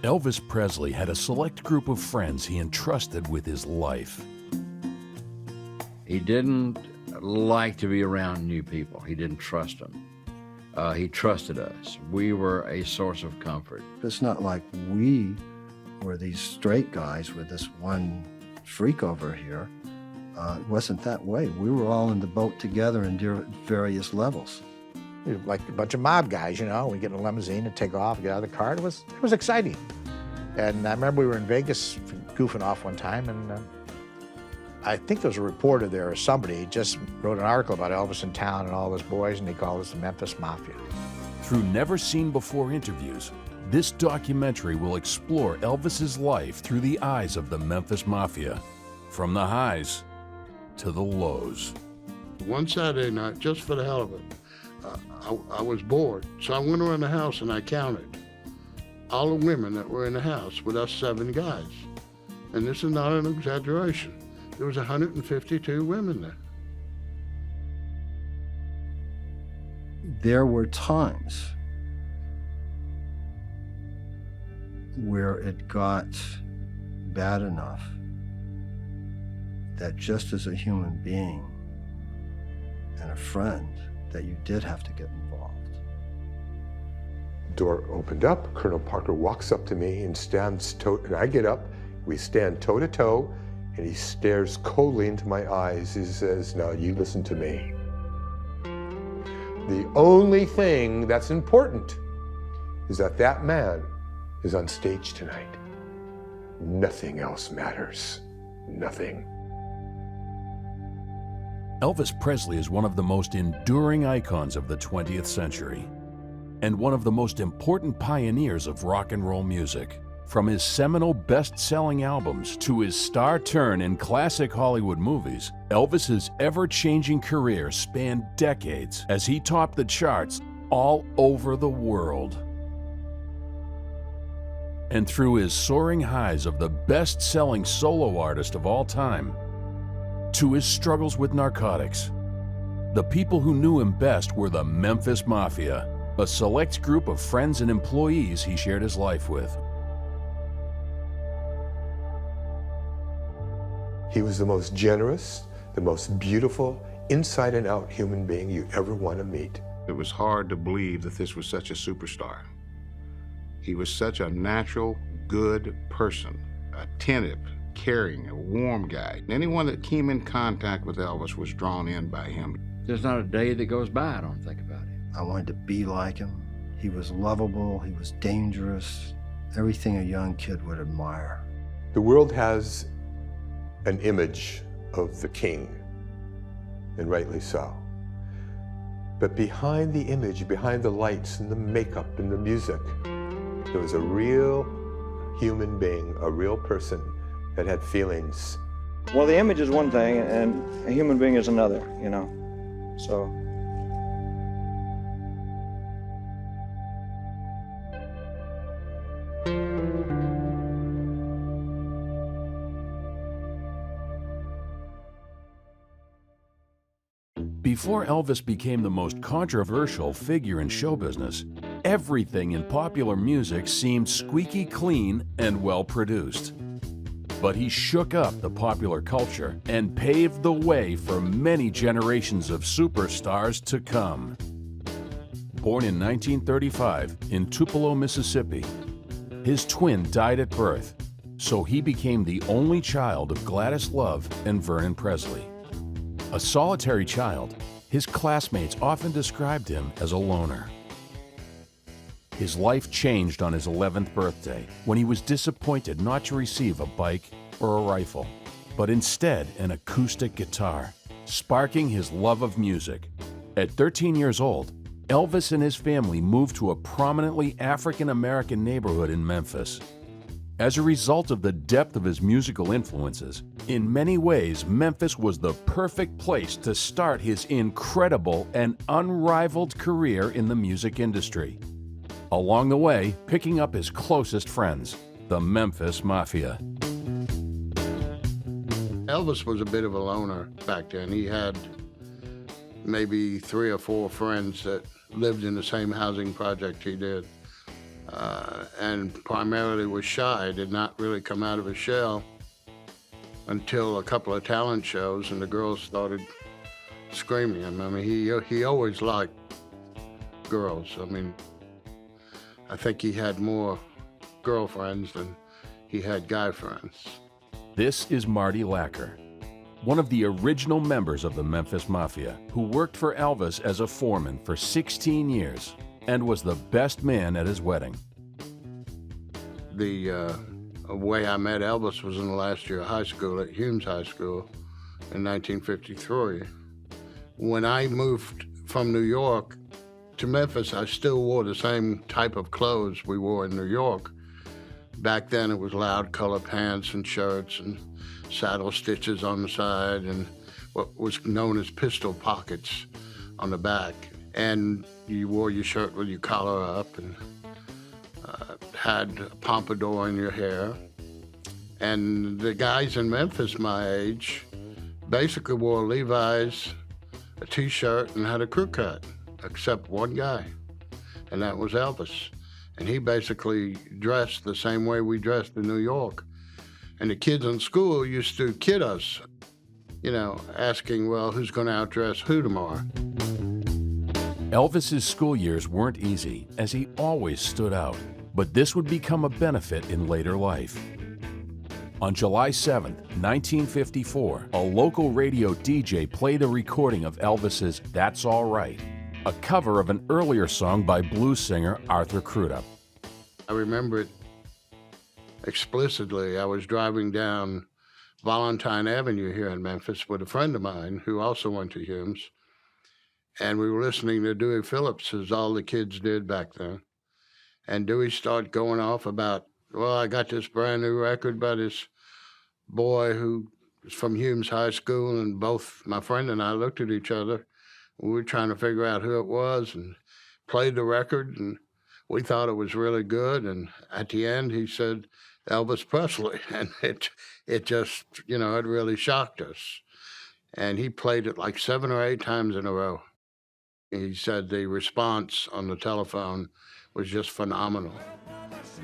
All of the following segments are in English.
Elvis Presley had a select group of friends he entrusted with his life. He didn't like to be around new people. He didn't trust them. He trusted us. We were a source of comfort. It's not like we were these straight guys with this one freak over here. It wasn't that way. We were all in the boat together in various levels. We were like a bunch of mob guys, you know. We get in a limousine and take off, get out of the car. It was exciting. And I remember we were in Vegas goofing off one time, and I think there was a reporter there or somebody just wrote an article about Elvis in town and all his boys, and he called us the Memphis Mafia. Through never-seen-before interviews, this documentary will explore Elvis's life through the eyes of the Memphis Mafia, from the highs to the lows. One Saturday night, just for the hell of it, I was bored, so I went around the house and I counted all the women that were in the house with us 7 guys. And this is not an exaggeration. There was 152 women there. There were times where it got bad enough that just as a human being and a friend, that you did have to get involved. Door opened up, Colonel Parker walks up to me and and I get up, we stand toe to toe, and he stares coldly into my eyes. He says, "Now you listen to me. The only thing that's important is that man is on stage tonight. Nothing else matters. Nothing." Elvis Presley is one of the most enduring icons of the 20th century and one of the most important pioneers of rock and roll music. From his seminal best-selling albums to his star turn in classic Hollywood movies, Elvis's ever-changing career spanned decades as he topped the charts all over the world. And through his soaring highs of the best-selling solo artist of all time, to his struggles with narcotics, the people who knew him best were the Memphis Mafia, a select group of friends and employees he shared his life with. He was the most generous, the most beautiful, inside and out human being you ever want to meet. It was hard to believe that this was such a superstar. He was such a natural, good person, attentive, caring, a warm guy. Anyone that came in contact with Elvis was drawn in by him. There's not a day that goes by I don't think about him. I wanted to be like him. He was lovable, he was dangerous, everything a young kid would admire. The world has an image of the king, and rightly so. But behind the image, behind the lights and the makeup and the music, there was a real human being, a real person that had feelings. Well, the image is one thing, and a human being is another, you know, so. Before Elvis became the most controversial figure in show business, everything in popular music seemed squeaky clean and well-produced. But he shook up the popular culture and paved the way for many generations of superstars to come. Born in 1935 in Tupelo, Mississippi, his twin died at birth, so he became the only child of Gladys Love and Vernon Presley. A solitary child, his classmates often described him as a loner. His life changed on his 11th birthday when he was disappointed not to receive a bike or a rifle, but instead an acoustic guitar, sparking his love of music. At 13 years old, Elvis and his family moved to a prominently African-American neighborhood in Memphis. As a result of the depth of his musical influences, in many ways, Memphis was the perfect place to start his incredible and unrivaled career in the music industry. Along the way, picking up his closest friends, the Memphis Mafia. Elvis was a bit of a loner back then. He had maybe 3 or 4 friends that lived in the same housing project he did. and primarily was shy, did not really come out of his shell until a couple of talent shows, and the girls started screaming him. I mean, he always liked girls. I mean, I think he had more girlfriends than he had guy friends. This is Marty Lacker, one of the original members of the Memphis Mafia, who worked for Elvis as a foreman for 16 years and was the best man at his wedding. The way I met Elvis was in the last year of high school at Humes High School in 1953. When I moved from New York to Memphis, I still wore the same type of clothes we wore in New York. Back then it was loud color pants and shirts and saddle stitches on the side and what was known as pistol pockets on the back. And you wore your shirt with your collar up and had a pompadour in your hair. And the guys in Memphis my age basically wore Levi's, a t-shirt, and had a crew cut, except one guy, and that was Elvis. And he basically dressed the same way we dressed in New York. And the kids in school used to kid us, you know, asking, well, who's going to outdress who tomorrow? Elvis's school years weren't easy, as he always stood out, but this would become a benefit in later life. On July 7, 1954, a local radio DJ played a recording of Elvis's That's All Right, a cover of an earlier song by blues singer Arthur Crudup. I remember it explicitly. I was driving down Valentine Avenue here in Memphis with a friend of mine who also went to Humes, and we were listening to Dewey Phillips, as all the kids did back then. And Dewey started going off about, well, I got this brand new record by this boy who was from Humes High School, and both my friend and I looked at each other. We were trying to figure out who it was and played the record, and we thought it was really good. And at the end, he said, Elvis Presley, and it just, you know, it really shocked us. And he played it like 7 or 8 times in a row. He said the response on the telephone was just phenomenal.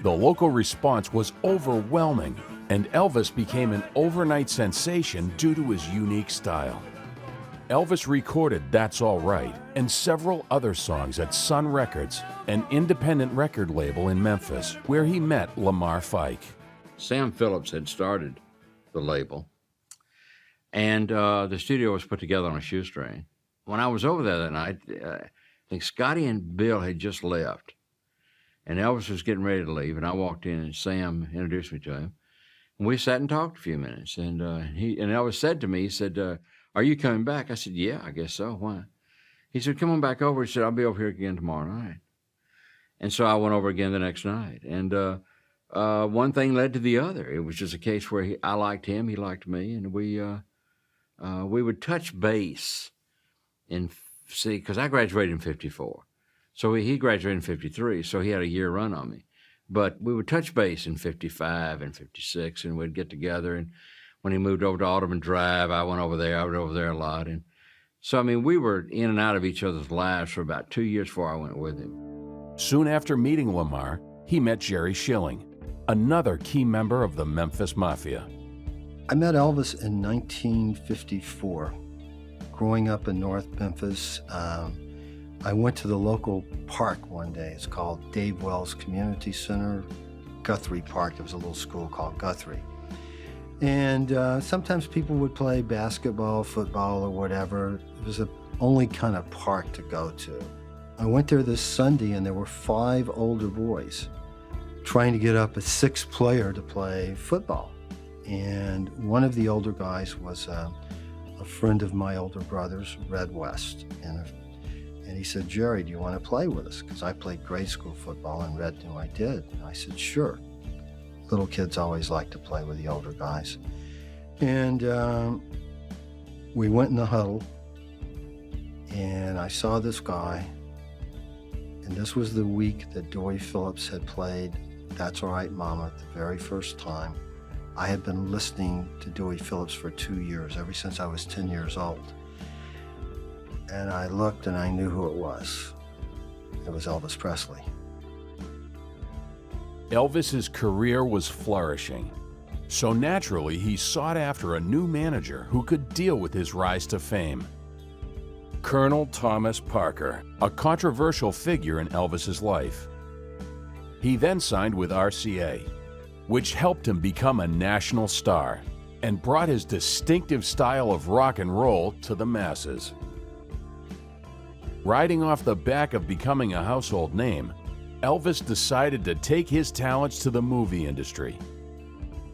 The local response was overwhelming, and Elvis became an overnight sensation due to his unique style. Elvis recorded That's All Right and several other songs at Sun Records, an independent record label in Memphis, where he met Lamar Fike. Sam Phillips had started the label, and the studio was put together on a shoestring. When I was over there that night, I think Scotty and Bill had just left, and Elvis was getting ready to leave, and I walked in, and Sam introduced me to him. And we sat and talked a few minutes, and Elvis said to me, he said, are you coming back? I said, yeah, I guess so. Why? He said, come on back over. He said, I'll be over here again tomorrow night. And so I went over again the next night. And one thing led to the other. It was just a case where I liked him, he liked me, and we would touch base because I graduated in 54. So he graduated in 53, so he had a year run on me. But we would touch base in 55 and 56, and we'd get together. And when he moved over to Audubon Drive, I went over there. I was over there a lot. And so, I mean, we were in and out of each other's lives for about 2 years before I went with him. Soon after meeting Lamar, he met Jerry Schilling, another key member of the Memphis Mafia. I met Elvis in 1954. Growing up in North Memphis, I went to the local park one day. It's called Dave Wells Community Center, Guthrie Park. There was a little school called Guthrie. And sometimes people would play basketball, football, or whatever. It was the only kind of park to go to. I went there this Sunday, and there were 5 older boys trying to get up a 6th player to play football. And one of the older guys was a friend of my older brother's, Red West. And he said, Jerry, do you want to play with us? Because I played grade school football, and Red knew I did. And I said, sure. Little kids always like to play with the older guys. And we went in the huddle, and I saw this guy, and this was the week that Dewey Phillips had played That's All Right, Mama, the very first time. I had been listening to Dewey Phillips for 2 years, ever since I was 10 years old. And I looked, and I knew who it was. It was Elvis Presley. Elvis's career was flourishing. So naturally, he sought after a new manager who could deal with his rise to fame. Colonel Thomas Parker, a controversial figure in Elvis's life. He then signed with RCA, which helped him become a national star and brought his distinctive style of rock and roll to the masses. Riding off the back of becoming a household name, Elvis decided to take his talents to the movie industry,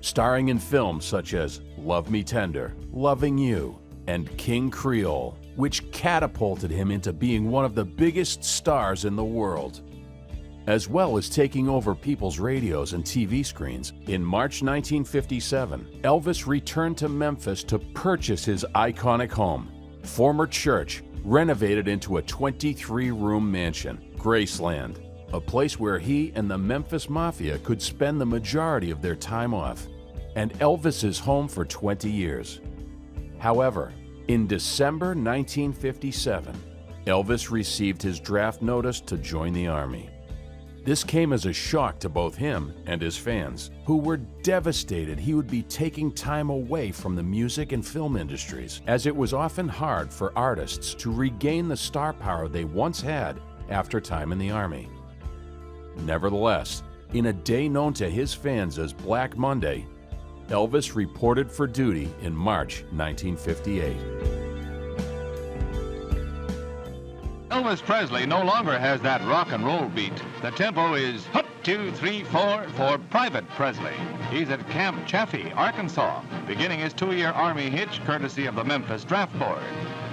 starring in films such as Love Me Tender, Loving You, and King Creole, which catapulted him into being one of the biggest stars in the world. As well as taking over people's radios and TV screens, in March 1957, Elvis returned to Memphis to purchase his iconic home, former church, renovated into a 23-room mansion, Graceland, a place where he and the Memphis Mafia could spend the majority of their time off, and Elvis's home for 20 years. However, in December 1957, Elvis received his draft notice to join the Army. This came as a shock to both him and his fans, who were devastated he would be taking time away from the music and film industries, as it was often hard for artists to regain the star power they once had after time in the Army. Nevertheless, in a day known to his fans as Black Monday, Elvis reported for duty in March 1958. Elvis Presley no longer has that rock and roll beat. The tempo is 1, 2, 3, 4 for Private Presley. He's at Camp Chaffee, Arkansas, beginning his 2-year Army hitch courtesy of the Memphis Draft Board.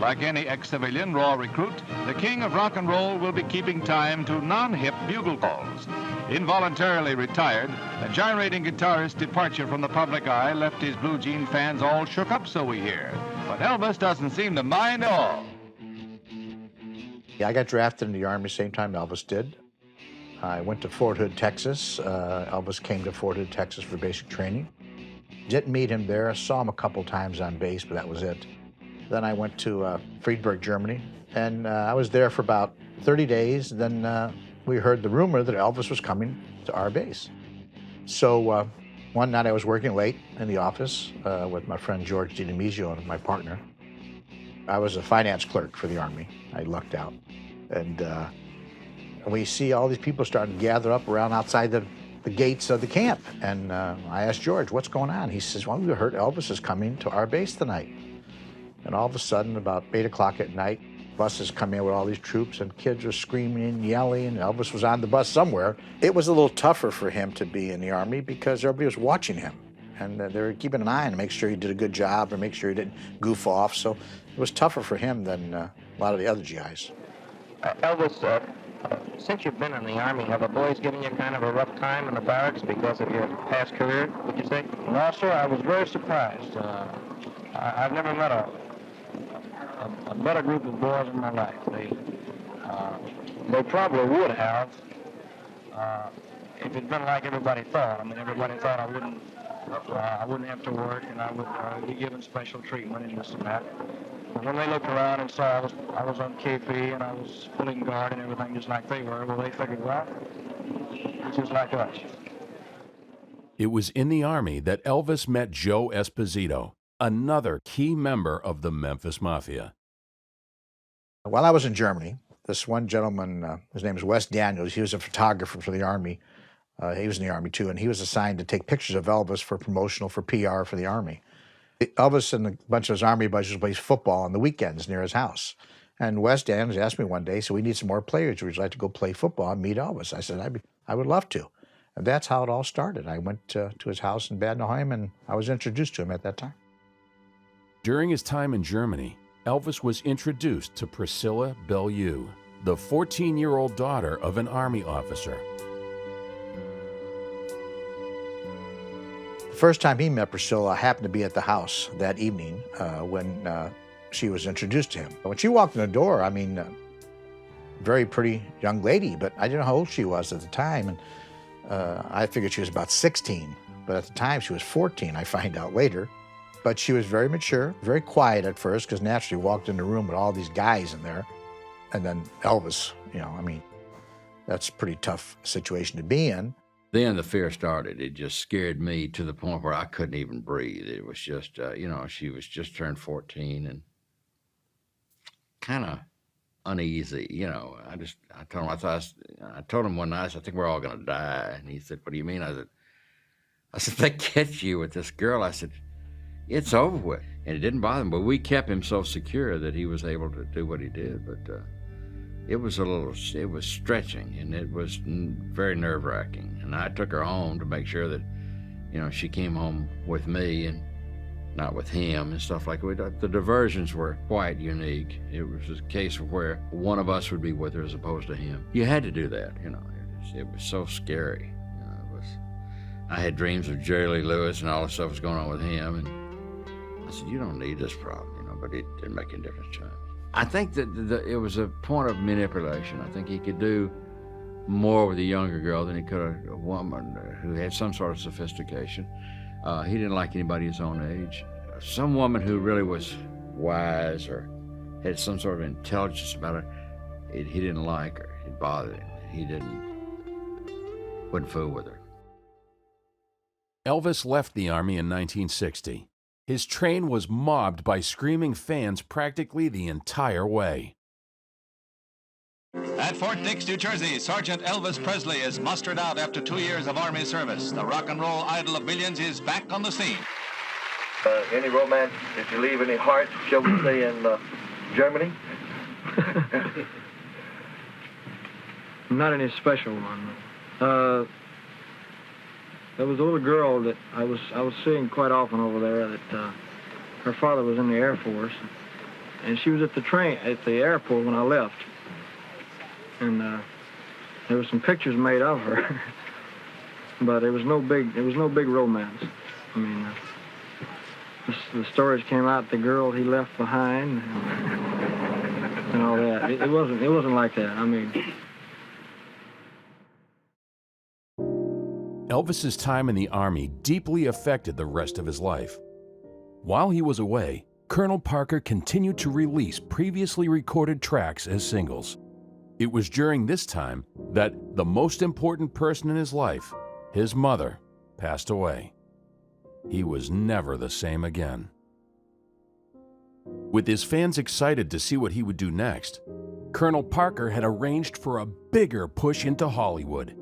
Like any ex-civilian raw recruit, the king of rock and roll will be keeping time to non-hip bugle calls. Involuntarily retired, the gyrating guitarist's departure from the public eye left his blue jean fans all shook up, so we hear. But Elvis doesn't seem to mind at all. Yeah, I got drafted in the Army same time Elvis did. I went to Fort Hood, Texas. Elvis came to Fort Hood, Texas for basic training. Didn't meet him there. Saw him a couple times on base, but that was it. Then I went to Friedberg, Germany, and I was there for about 30 days. Then we heard the rumor that Elvis was coming to our base. So one night I was working late in the office with my friend George DiDimizio and my partner. I was a finance clerk for the Army. I lucked out. And we see all these people starting to gather up around outside the gates of the camp. And I asked George, what's going on? He says, well, we heard Elvis is coming to our base tonight. And all of a sudden, about 8 o'clock at night, buses come in with all these troops, and kids are screaming and yelling, and Elvis was on the bus somewhere. It was a little tougher for him to be in the Army because everybody was watching him. And they were keeping an eye on him to make sure he did a good job and make sure he didn't goof off. So it was tougher for him than a lot of the other GIs. Elvis, since you've been in the Army, have the boys given you kind of a rough time in the barracks because of your past career, would you say? No, sir, I was very surprised. I've never met a better group of boys in my life. They probably would have if it'd been like everybody thought. I mean, everybody thought I wouldn't have to work and I would be given special treatment and this and that. But when they looked around and saw I was on KP and I was pulling guard and everything just like they were, well, they figured, well, it's just like us. It was in the Army that Elvis met Joe Esposito, another key member of the Memphis Mafia. While I was in Germany, this one gentleman, his name is Wes Daniels, he was a photographer for the Army. He was in the Army too, and he was assigned to take pictures of Elvis for promotional, for PR for the Army. Elvis and a bunch of his Army buddies plays football on the weekends near his house. And Wes Daniels asked me one day, so we need some more players. Would you like to go play football and meet Elvis? I said, I would love to. And that's how it all started. I went to his house in Bad Nauheim, and I was introduced to him at that time. During his time in Germany, Elvis was introduced to Priscilla Bellew, the 14-year-old daughter of an Army officer. The first time he met Priscilla, I happened to be at the house that evening when she was introduced to him. When she walked in the door, I mean, very pretty young lady, but I didn't know how old she was at the time. And I figured she was about 16, but at the time she was 14, I find out later. But she was very mature, very quiet at first, because naturally walked in the room with all these guys in there. And then Elvis, you know, I mean, that's a pretty tough situation to be in. Then the fear started. It just scared me to the point where I couldn't even breathe. It was just, she was just turned 14 and kind of uneasy. I told him one night, I think we're all going to die. And he said, "What do you mean?" I said, "If they catch you with this girl," I said, "it's over with." And it didn't bother him, but we kept him so secure that he was able to do what he did. But it was stretching, and it was very nerve-wracking. And I took her home to make sure that, she came home with me and not with him and stuff like that. The diversions were quite unique. It was a case of where one of us would be with her as opposed to him. You had to do that, It was so scary. I had dreams of Jerry Lee Lewis and all the stuff was going on with him, and I said, "You don't need this problem," but it didn't make any difference to him. I think that it was a point of manipulation. I think he could do more with a younger girl than he could a woman who had some sort of sophistication. He didn't like anybody his own age. Some woman who really was wise or had some sort of intelligence about her, he didn't like her. It bothered him. He wouldn't fool with her. Elvis left the Army in 1960. His train was mobbed by screaming fans practically the entire way. At Fort Dix, New Jersey, Sergeant Elvis Presley is mustered out after 2 years of Army service. The rock and roll idol of millions is back on the scene. Any romance? Did you leave any hearts, shall we say, in Germany? Not any special one. There was a little girl that I was seeing quite often over there. That her father was in the Air Force, and she was at the airport when I left. And there were some pictures made of her, but it was no big romance. I mean, the stories came out. The girl he left behind, and all that. It wasn't like that. I mean. Elvis's time in the Army deeply affected the rest of his life. While he was away, Colonel Parker continued to release previously recorded tracks as singles. It was during this time that the most important person in his life, his mother, passed away. He was never the same again. With his fans excited to see what he would do next, Colonel Parker had arranged for a bigger push into Hollywood.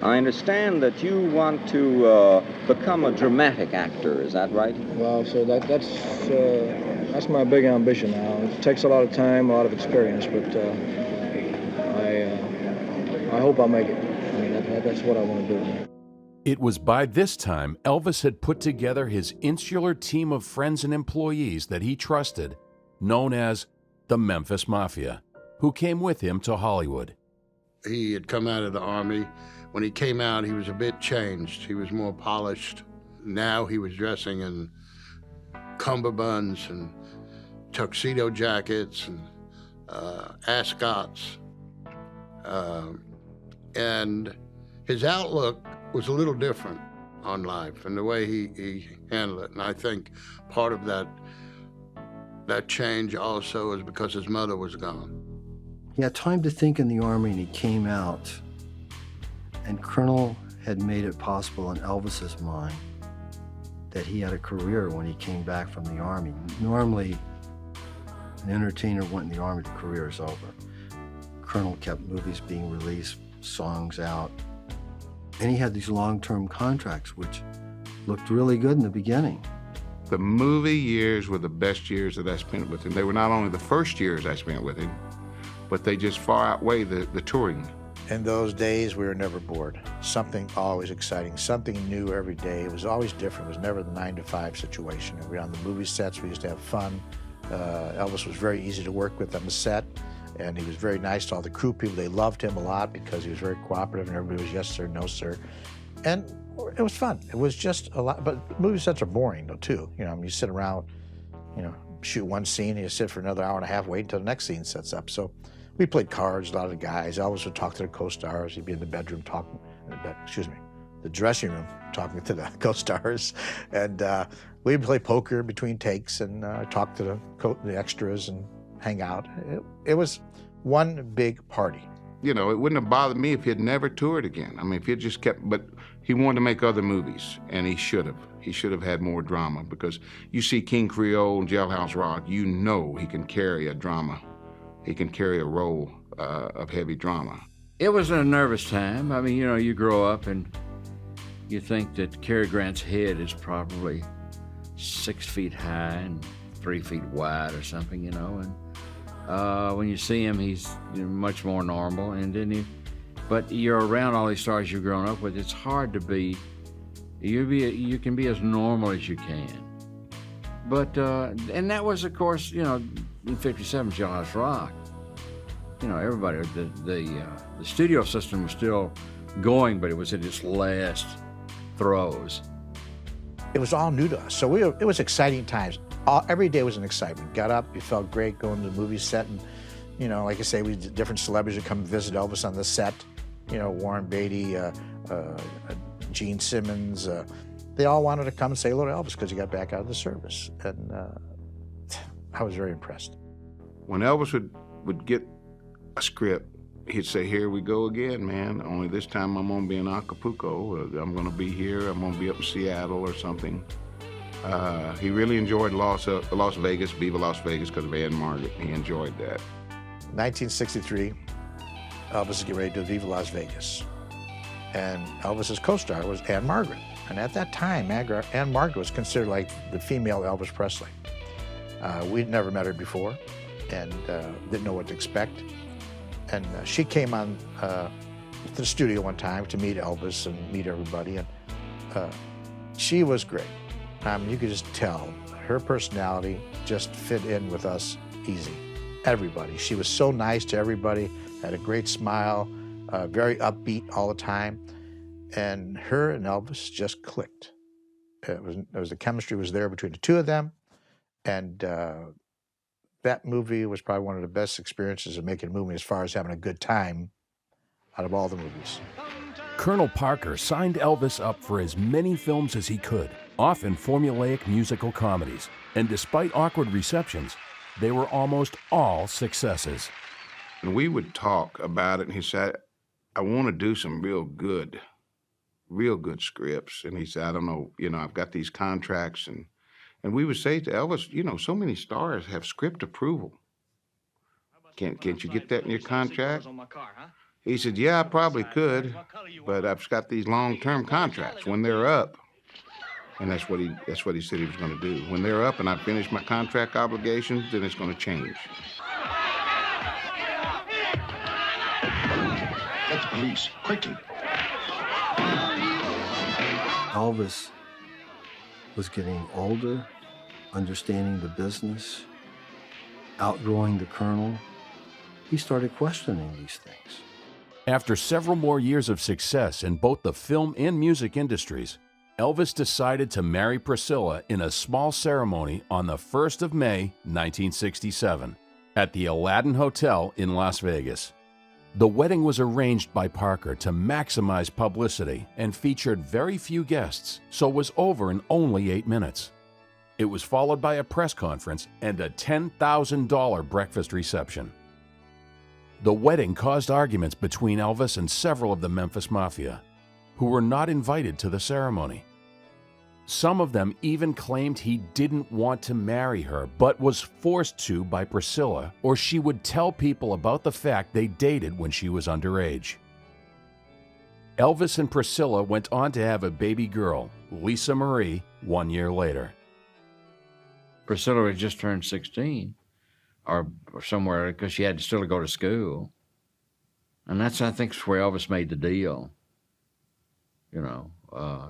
I understand that you want to become a dramatic actor, is that right? Well, so that's my big ambition now. It takes a lot of time, a lot of experience, but I hope I'll make it. I mean, that's what I want to do. It was by this time Elvis had put together his insular team of friends and employees that he trusted, known as the Memphis Mafia, who came with him to Hollywood. He had come out of the Army. When he came out, he was a bit changed. He was more polished. Now he was dressing in cummerbunds and tuxedo jackets and ascots. And his outlook was a little different on life and the way he handled it. And I think part of that change also is because his mother was gone. He had time to think in the Army, and he came out. And Colonel had made it possible in Elvis's mind that he had a career when he came back from the Army. Normally, an entertainer went in the Army, the career is over. Colonel kept movies being released, songs out, and he had these long-term contracts, which looked really good in the beginning. The movie years were the best years that I spent with him. They were not only the first years I spent with him, but they just far outweigh the touring. In those days, we were never bored. Something always exciting, something new every day. It was always different. It was never the 9-to-5 situation. We were on the movie sets. We used to have fun. Elvis was very easy to work with on the set, and he was very nice to all the crew people. They loved him a lot because he was very cooperative, and everybody was yes, sir, no, sir. And it was fun. It was just a lot. But movie sets are boring, though, too. I mean, you sit around, shoot one scene, and you sit for another hour and a half waiting until the next scene sets up. So we played cards, a lot of the guys. Elvis would talk to the co-stars. He'd be in the bedroom talking, the dressing room talking to the co-stars. And we'd play poker between takes and talk to the extras and hang out. It was one big party. you know, it wouldn't have bothered me if he'd never toured again. I mean, if he'd just kept, but he wanted to make other movies, and he should have. He should have had more drama, because you see King Creole and Jailhouse Rock, you know he can carry a drama. He can carry a role of heavy drama. It was a nervous time. I mean, you know, you grow up and you think that Cary Grant's head is probably 6 feet high and 3 feet wide or something, you know, and when you see him, he's much more normal, and then but you're around all these stars you've grown up with. It's hard to be, you can be as normal as you can. But, and that was, of course, you know, in 57, Jailhouse Rock, you know, everybody, the studio system was still going, but it was at its last throes. It was all new to us, so it was exciting times. Every day was an excitement. Got up, you felt great going to the movie set, and, you know, like I say, we did different celebrities would come visit Elvis on the set. You know, Warren Beatty, Gene Simmons, they all wanted to come and say hello to Elvis because he got back out of the service, and I was very impressed. When Elvis would get a script, he'd say, "Here we go again, man. Only this time I'm gonna be in Acapulco. I'm gonna be here. I'm gonna be up in Seattle or something." He really enjoyed Las Vegas, Viva Las Vegas, because of Ann Margaret. He enjoyed that. 1963, Elvis is getting ready to do Viva Las Vegas. And Elvis's co-star was Ann Margaret. And at that time, Ann Margaret was considered like the female Elvis Presley. We'd never met her before and didn't know what to expect. And she came on to the studio one time to meet Elvis and meet everybody. And she was great. I mean, you could just tell her personality just fit in with us easy. Everybody. She was so nice to everybody, had a great smile, very upbeat all the time. And her and Elvis just clicked. The chemistry was there between the two of them. And that movie was probably one of the best experiences of making a movie as far as having a good time out of all the movies. Colonel Parker signed Elvis up for as many films as he could, often formulaic musical comedies. And despite awkward receptions, they were almost all successes. And we would talk about it, and he said, "I want to do some real good scripts." And he said, "I don't know, you know, I've got these contracts." And we would say to Elvis, "You know, so many stars have script approval. Can't you get that in your contract?" He said, "Yeah, I probably could, but I've got these long-term contracts. When they're up," and that's what he said he was going to do. "When they're up and I finish my contract obligations, then it's going to change." Get the police, quickly. Elvis was getting older, understanding the business, outgrowing the Colonel. He started questioning these things. After several more years of success in both the film and music industries, Elvis decided to marry Priscilla in a small ceremony on the 1st of May, 1967, at the Aladdin Hotel in Las Vegas. The wedding was arranged by Parker to maximize publicity and featured very few guests, so was over in only 8 minutes. It was followed by a press conference and a $10,000 breakfast reception. The wedding caused arguments between Elvis and several of the Memphis Mafia, who were not invited to the ceremony. Some of them even claimed he didn't want to marry her, but was forced to by Priscilla, or she would tell people about the fact they dated when she was underage. Elvis and Priscilla went on to have a baby girl, Lisa Marie, 1 year later. Priscilla had just turned 16, or somewhere, because she had still to go to school. And that's, I think, where Elvis made the deal. You know,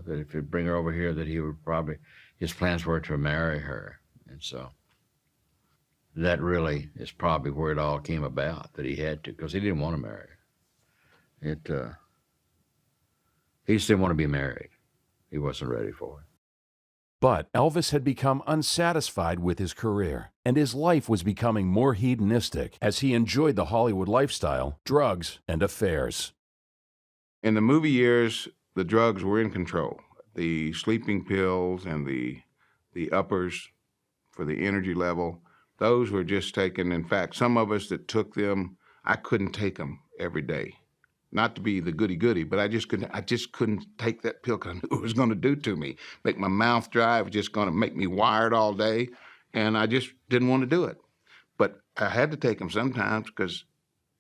that if he'd bring her over here, that he would probably, his plans were to marry her. And so that really is probably where it all came about, that he had to, because he didn't want to marry her. He just didn't want to be married. He wasn't ready for it. But Elvis had become unsatisfied with his career, and his life was becoming more hedonistic as he enjoyed the Hollywood lifestyle, drugs, and affairs. In the movie years, the drugs were in control. The sleeping pills and the uppers for the energy level, those were just taken. In fact, some of us that took them, I couldn't take them every day. Not to be the goody-goody, but I just couldn't take that pill because I knew it was going to do to me. Make my mouth dry. It was just going to make me wired all day, and I just didn't want to do it. But I had to take him sometimes because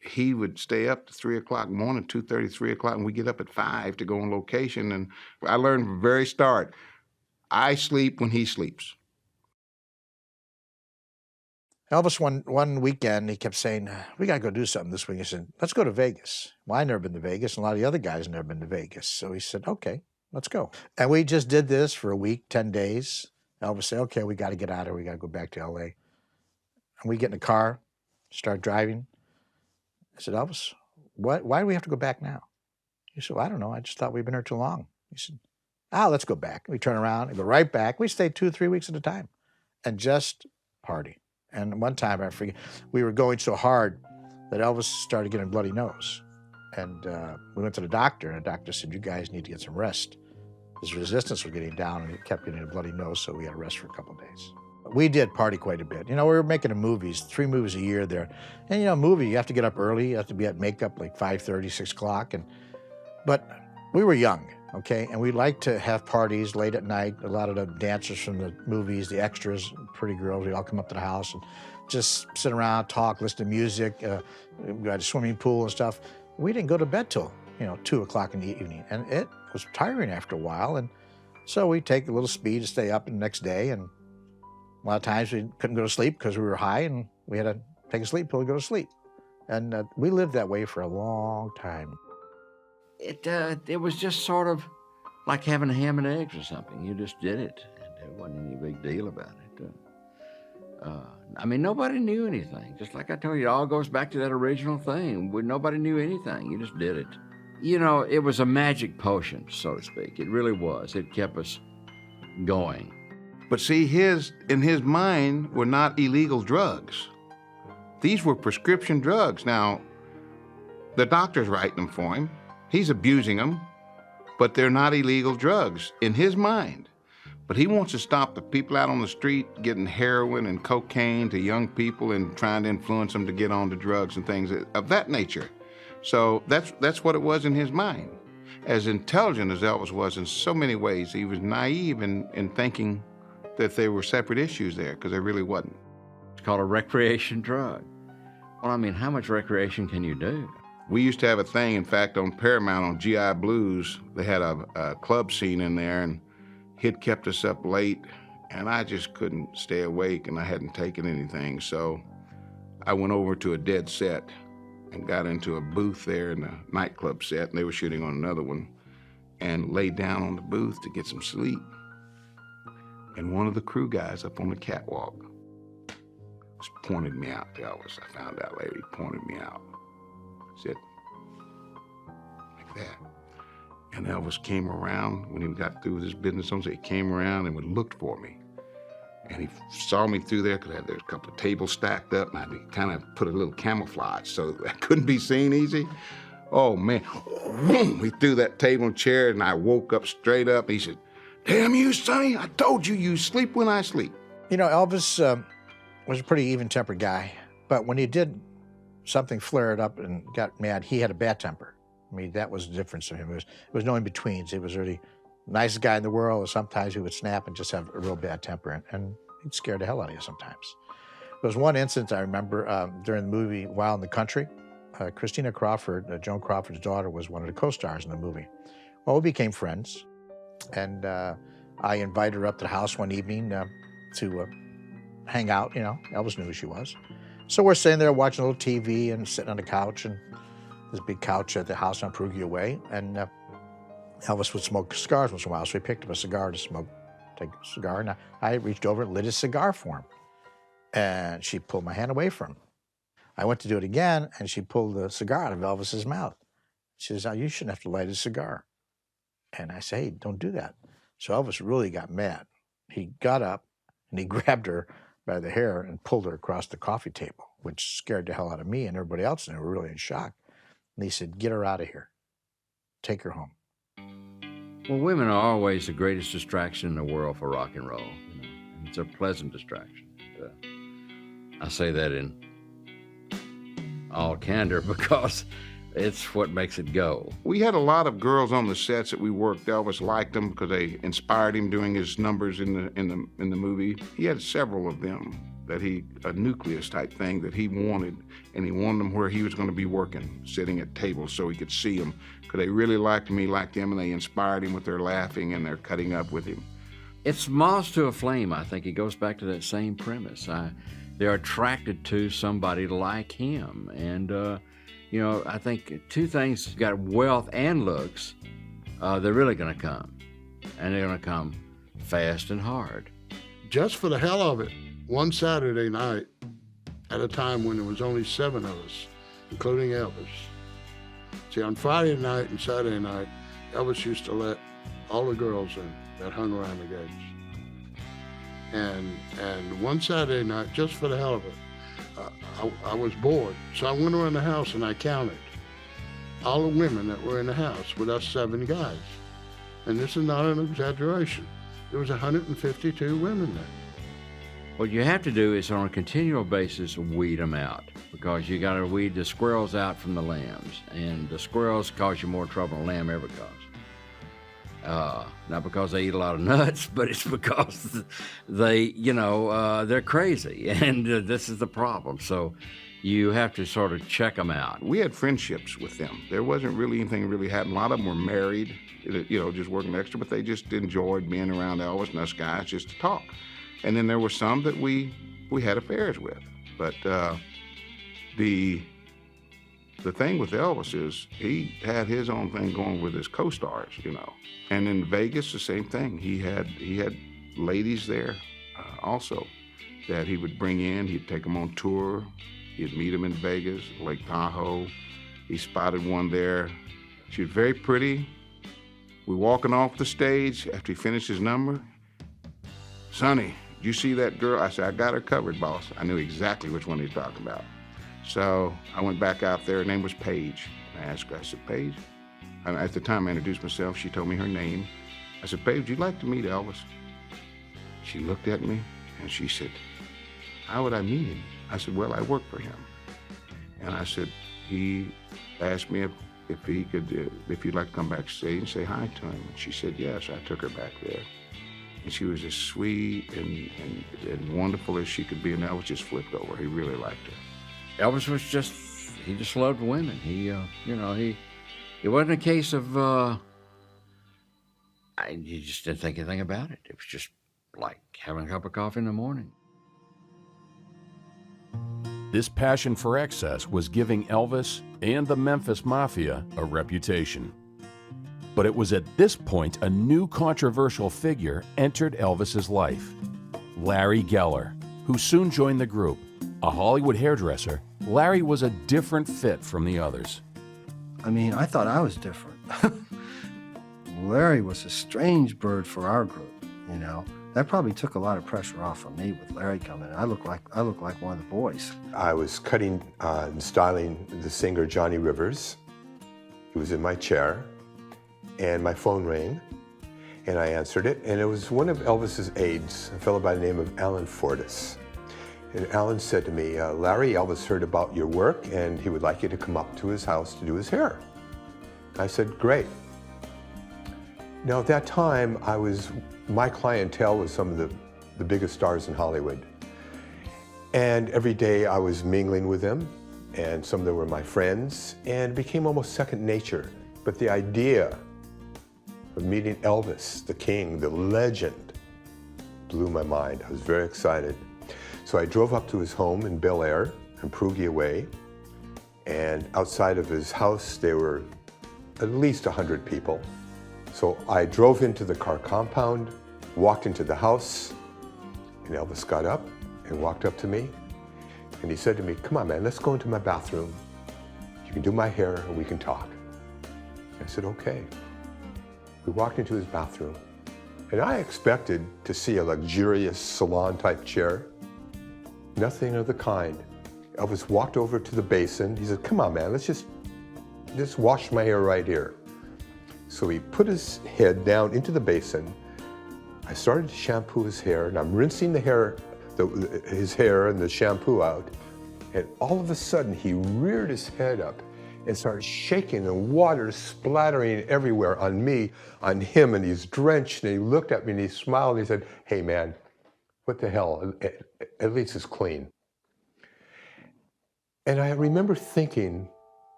he would stay up to 3 o'clock in the morning, 2:30, 3 o'clock, and we get up at 5 to go on location. And I learned from the very start, I sleep when he sleeps. Elvis, one weekend, he kept saying, we got to go do something this week. He said, let's go to Vegas. Well, I'd never been to Vegas, and a lot of the other guys had never been to Vegas. So he said, okay, let's go. And we just did this for a week, 10 days. Elvis said, okay, we got to get out of here. We got to go back to L.A. And we get in the car, start driving. I said, Elvis, why do we have to go back now? He said, well, I don't know. I just thought we'd been here too long. He said, let's go back. We turn around and go right back. We stayed 2 or 3 weeks at a time and just party. And one time, I forget, we were going so hard that Elvis started getting a bloody nose. And we went to the doctor, and the doctor said, you guys need to get some rest. His resistance was getting down, and he kept getting a bloody nose, so we had to rest for a couple of days. We did party quite a bit. You know, we were making movies, 3 movies a year there. And, you know, movie, you have to get up early. You have to be at makeup like 5:30, 6 o'clock. But we were young, okay? And we liked to have parties late at night. A lot of the dancers from the movies, the extras, pretty girls, we'd all come up to the house and just sit around, talk, listen to music. We had a swimming pool and stuff. We didn't go to bed till, 2 o'clock in the evening. And it was tiring after a while. And so we'd take a little speed to stay up the next day. And a lot of times we couldn't go to sleep because we were high, and we had to take a sleep pill to go to sleep. And we lived that way for a long time. It was just sort of like having ham and eggs or something. You just did it, and there wasn't any big deal about it. I mean, nobody knew anything. Just like I told you, it all goes back to that original thing where nobody knew anything. You just did it. You know, it was a magic potion, so to speak. It really was. It kept us going. But see, in his mind were not illegal drugs. These were prescription drugs. Now, the doctor's writing them for him. He's abusing them, but they're not illegal drugs in his mind. But he wants to stop the people out on the street getting heroin and cocaine to young people and trying to influence them to get on to drugs and things of that nature. So that's what it was in his mind. As intelligent as Elvis was in so many ways, he was naive in thinking that there were separate issues there, because there really wasn't. It's called a recreation drug. Well, I mean, how much recreation can you do? We used to have a thing, in fact, on Paramount, on GI Blues, they had a club scene in there, and he'd kept us up late, and I just couldn't stay awake, and I hadn't taken anything, so I went over to a dead set and got into a booth there in the nightclub set, and they were shooting on another one, and laid down on the booth to get some sleep. And one of the crew guys up on the catwalk just pointed me out to Elvis. I found out later, he pointed me out. Said, like that. And Elvis came around when he got through with his business. He came around and looked for me. And he saw me through there because there was a couple of tables stacked up, and I kind of put a little camouflage so I couldn't be seen easy. Oh, man. He threw that table and chair, and I woke up straight up. He said, damn you, Sonny, I told you, you sleep when I sleep. You know, Elvis was a pretty even-tempered guy, but when he did something flared up and got mad, he had a bad temper. I mean, that was the difference in him. It was no in-betweens. He was really the nicest guy in the world, and sometimes he would snap and just have a real bad temper, and he'd scare the hell out of you sometimes. There was one instance I remember during the movie Wild in the Country. Christina Crawford, Joan Crawford's daughter, was one of the co-stars in the movie. Well, we became friends, and I invited her up to the house one evening to hang out. Elvis knew who she was. So we're sitting there watching a little TV and sitting on the couch, and this big couch at the house on Perugia Way, and Elvis would smoke cigars once in a while, so he picked up a cigar to smoke, take a cigar, and I reached over and lit his cigar for him. And she pulled my hand away from him. I went to do it again, and she pulled the cigar out of Elvis's mouth. She says, you shouldn't have to light a cigar. And I say, hey, don't do that. So Elvis really got mad. He got up, and he grabbed her by the hair and pulled her across the coffee table, which scared the hell out of me and everybody else, and they were really in shock. And he said, get her out of here. Take her home. Well, women are always the greatest distraction in the world for rock and roll. And it's a pleasant distraction. I say that in all candor because It's what makes it go. We had a lot of girls on the sets that we worked. Elvis liked them because they inspired him doing his numbers in the movie. He had several of them that a nucleus type thing that he wanted, and he wanted them where he was going to be working, sitting at tables so he could see them, because they really liked him, he liked them, and they inspired him with their laughing and their cutting up with him. It's moths to a flame, I think. It goes back to that same premise. They're attracted to somebody like him. And, you know, I think two things, you got wealth and looks, they're really going to come. And they're going to come fast and hard. Just for the hell of it, one Saturday night, at a time when there was only 7 of us, including Elvis. See, on Friday night and Saturday night, Elvis used to let all the girls in that hung around the gates. And one Saturday night, just for the hell of it, I was bored. So I went around the house and I counted all the women that were in the house with us 7 guys. And this is not an exaggeration. There was 152 women there. What you have to do is on a continual basis weed them out, because you got to weed the squirrels out from the lambs, and the squirrels cause you more trouble than a lamb ever caused. Not because they eat a lot of nuts, but it's because they, you know, they're crazy, and this is the problem. So you have to sort of check them out. We had friendships with them. There wasn't really anything really happening. A lot of them were married, you know, just working extra, but they just enjoyed being around Elvis and us guys just to talk. And then there were some that we had affairs with. But the thing with Elvis is he had his own thing going with his co-stars, you know. And in Vegas, the same thing. He had ladies there also that he would bring in. He'd take them on tour. He'd meet them in Vegas, Lake Tahoe. He spotted one there. She was very pretty. We're walking off the stage after he finished his number. Sonny, you see that girl? I said, I got her covered, boss. I knew exactly which one he was talking about. So I went back out there. Her name was Paige. I asked her, I said, Paige? And at the time I introduced myself, she told me her name. I said, Paige, would you like to meet Elvis? She looked at me and she said, how would I meet him? I said, well, I work for him. And I said, he asked me if he could, if you'd like to come backstage and say hi to him. And she said, yes. I took her back there. And she was as sweet and wonderful as she could be, and Elvis just flipped over. He really liked her. Elvis was he just loved women. He, you know, it wasn't a case of, he just didn't think anything about it. It was just like having a cup of coffee in the morning. This passion for excess was giving Elvis and the Memphis Mafia a reputation. But it was at this point a new controversial figure entered Elvis's life. Larry Geller, who soon joined the group. A Hollywood hairdresser, Larry was a different fit from the others. I mean, I thought I was different. Larry was a strange bird for our group, you know. That probably took a lot of pressure off of me with Larry coming in. I look like one of the boys. I was cutting and styling the singer Johnny Rivers. He was in my chair, and my phone rang, and I answered it, and it was one of Elvis's aides, a fellow by the name of Alan Fortas. And Alan said to me, Larry, Elvis heard about your work, and he would like you to come up to his house to do his hair. I said, great. Now, at that time, my clientele was some of the biggest stars in Hollywood. And every day I was mingling with them, and some of them were my friends, and it became almost second nature. But the idea of meeting Elvis, the king, the legend, blew my mind. I was very excited. So I drove up to his home in Bel Air, in Perugia Way, and outside of his house there were at least 100 people. So I drove into the car compound, walked into the house, and Elvis got up and walked up to me, and he said to me, come on, man, let's go into my bathroom. You can do my hair and we can talk. I said, okay. We walked into his bathroom, and I expected to see a luxurious salon-type chair. Nothing of the kind. Elvis walked over to the basin. He said, come on, man, let's just wash my hair right here. So he put his head down into the basin. I started to shampoo his hair, and I'm rinsing his hair and the shampoo out. And all of a sudden, he reared his head up, and started shaking and water splattering everywhere on me, on him, and he's drenched, and he looked at me and he smiled and he said, "Hey man, what the hell, at least it's clean." And I remember thinking,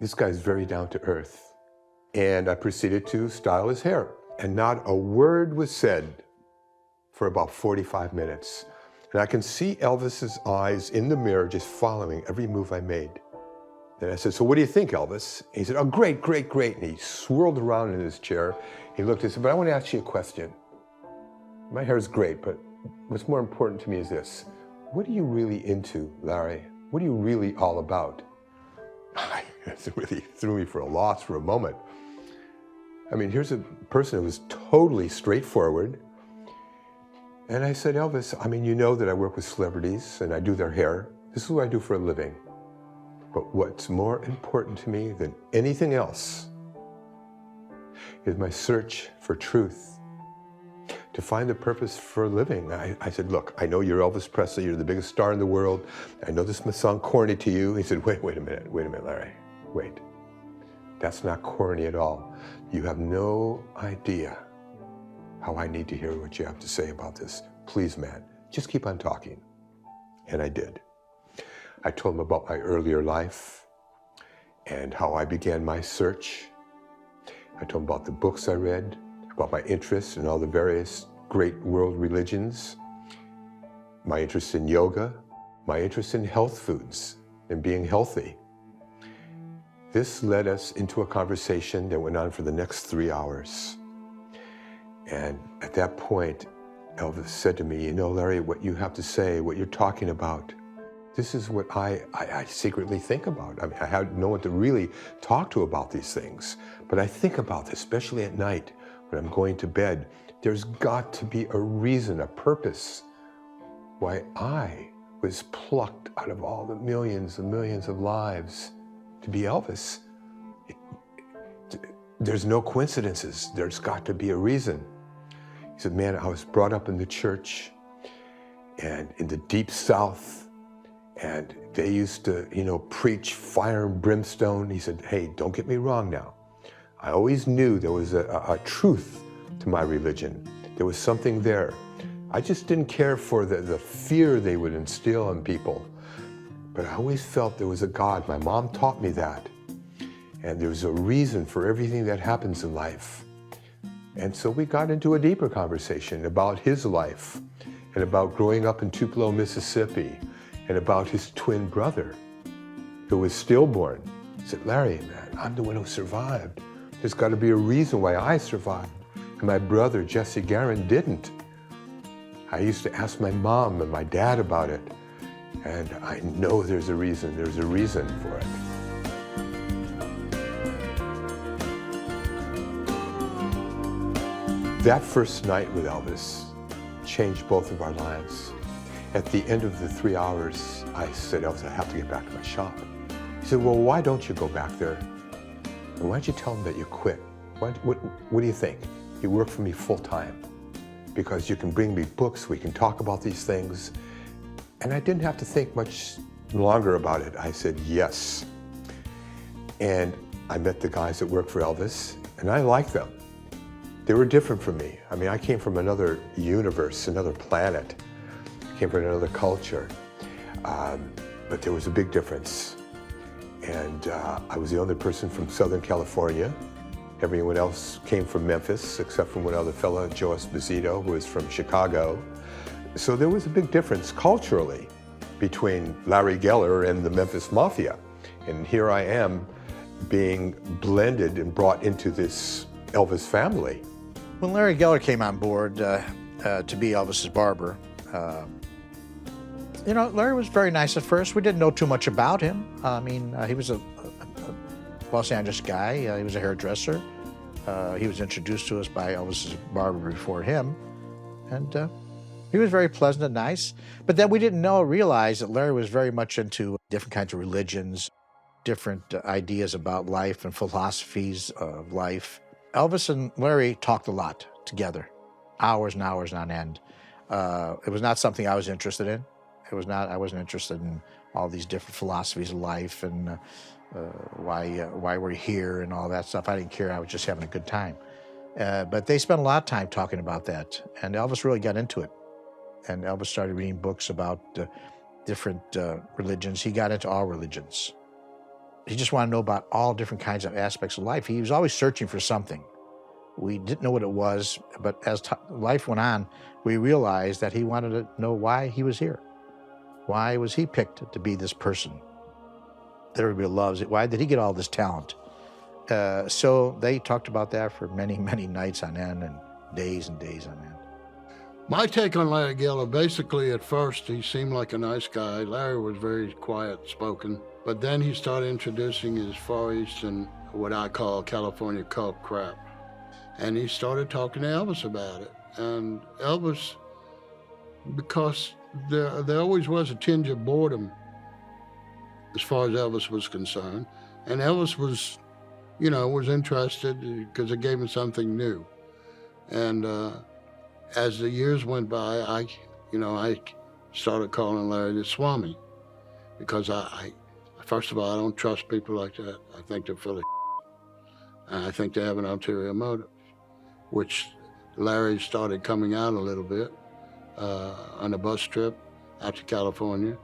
this guy's very down to earth. And I proceeded to style his hair. And not a word was said for about 45 minutes. And I can see Elvis's eyes in the mirror just following every move I made. And I said, "So what do you think, Elvis?" And he said, "Oh, great, great, great." And he swirled around in his chair. He looked and said, "But I want to ask you a question. My hair's great, but what's more important to me is this. What are you really into, Larry? What are you really all about?" It really threw me for a loss for a moment. I mean, here's a person who was totally straightforward. And I said, "Elvis, I mean, you know that I work with celebrities and I do their hair. This is what I do for a living. But what's more important to me than anything else is my search for truth, to find the purpose for living." I said, "Look, I know you're Elvis Presley, you're the biggest star in the world. I know this must sound corny to you." He said, wait a minute, Larry, wait. That's not corny at all. You have no idea how I need to hear what you have to say about this. Please, man, just keep on talking." And I did. I told him about my earlier life and how I began my search. I told him about the books I read, about my interests in all the various great world religions, my interest in yoga, my interest in health foods and being healthy. This led us into a conversation that went on for the next 3 hours. And at that point, Elvis said to me, "You know, Larry, what you have to say, what you're talking about, this is what I secretly think about. I mean, I had no one to really talk to about these things, but I think about this, especially at night when I'm going to bed. There's got to be a reason, a purpose why I was plucked out of all the millions and millions of lives to be Elvis. There's no coincidences. There's got to be a reason." He said, "Man, I was brought up in the church and in the deep South, and they used to, preach fire and brimstone." He said, "Hey, don't get me wrong now. I always knew there was a truth to my religion. There was something there. I just didn't care for the fear they would instill in people. But I always felt there was a God. My mom taught me that. And there was a reason for everything that happens in life." And so we got into a deeper conversation about his life and about growing up in Tupelo, Mississippi, and about his twin brother who was stillborn. He said, "Larry, man, I'm the one who survived. There's got to be a reason why I survived. And my brother, Jesse Garin, didn't. I used to ask my mom and my dad about it. And I know there's a reason for it." That first night with Elvis changed both of our lives. At the end of the 3 hours, I said, "Elvis, I have to get back to my shop." He said, "Well, why don't you go back there? And why don't you tell them that you quit? What do you think? You work for me full time because you can bring me books, we can talk about these things." And I didn't have to think much longer about it. I said, yes. And I met the guys that worked for Elvis, and I liked them. They were different from me. I mean, I came from another universe, another planet. I came from another culture. But there was a big difference. And I was the only person from Southern California. Everyone else came from Memphis, except for one other fellow, Joe Esposito, who was from Chicago. So there was a big difference culturally between Larry Geller and the Memphis Mafia. And here I am being blended and brought into this Elvis family. When Larry Geller came on board to be Elvis's barber, Larry was very nice at first. We didn't know too much about him. I mean, he was a Los Angeles guy. He was a hairdresser. He was introduced to us by Elvis's barber before him. And he was very pleasant and nice. But then we didn't realize that Larry was very much into different kinds of religions, different ideas about life and philosophies of life. Elvis and Larry talked a lot together, hours and hours on end. It was not something I was interested in. It was not. I wasn't interested in all these different philosophies of life and why we're here and all that stuff. I didn't care. I was just having a good time. But they spent a lot of time talking about that, and Elvis really got into it. And Elvis started reading books about different religions. He got into all religions. He just wanted to know about all different kinds of aspects of life. He was always searching for something. We didn't know what it was, but as life went on, we realized that he wanted to know why he was here. Why was he picked to be this person that everybody loves? Why did he get all this talent? So they talked about that for many, many nights on end and days on end. My take on Larry Geller, basically at first he seemed like a nice guy. Larry was very quiet spoken, but then he started introducing his Far Eastern, what I call California cult crap. And he started talking to Elvis about it. And Elvis, because there always was a tinge of boredom as far as Elvis was concerned. And Elvis was, was interested because it gave him something new. And as the years went by, I started calling Larry the Swami, because I first of all, I don't trust people like that. I think they're full of and I think they have an ulterior motive, which Larry started coming out a little bit on a bus trip out to California.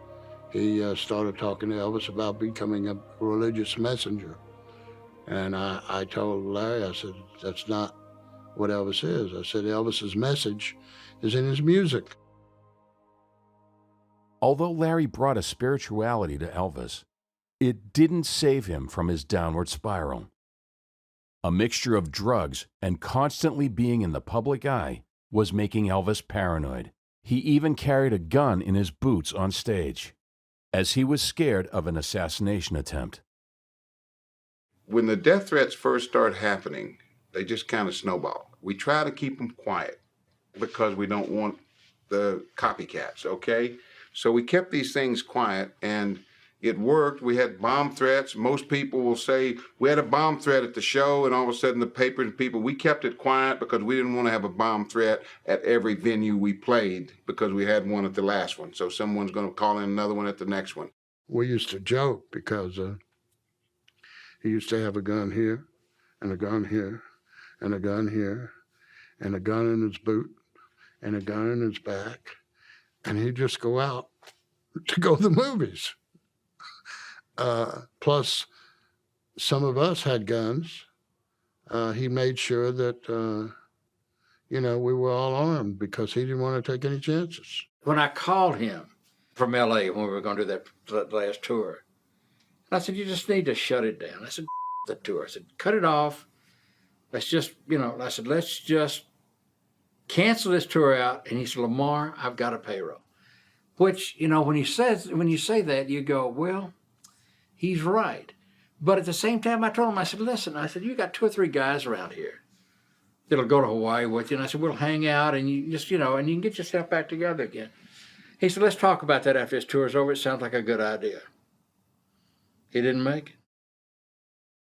He started talking to Elvis about becoming a religious messenger. And I told Larry, I said, that's not what Elvis is. I said, Elvis's message is in his music. Although Larry brought a spirituality to Elvis, it didn't save him from his downward spiral. A mixture of drugs and constantly being in the public eye was making Elvis paranoid. He even carried a gun in his boots on stage, as he was scared of an assassination attempt. When the death threats first start happening, they just kind of snowball. We try to keep them quiet because we don't want the copycats, okay? So we kept these things quiet, and it worked. We had bomb threats. Most people will say, we had a bomb threat at the show, and all of a sudden the papers and people, we kept it quiet because we didn't want to have a bomb threat at every venue we played because we had one at the last one. So someone's going to call in another one at the next one. We used to joke because he used to have a gun here, and a gun here, and a gun here, and a gun in his boot, and a gun in his back, and he'd just go out to go to the movies. Plus, some of us had guns. He made sure that, we were all armed because he didn't want to take any chances. When I called him from L.A. when we were going to do that last tour, I said, you just need to shut it down. I said, the tour. I said, cut it off. Let's just, I said, let's just cancel this tour out. And he said, Lamar, I've got a payroll. Which, when you say that, you go, well, he's right. But at the same time, I told him, I said, listen, you got 2 or 3 guys around here that'll go to Hawaii with you. And I said, we'll hang out and you just, and you can get yourself back together again. He said, let's talk about that after this tour's over. It sounds like a good idea. He didn't make it.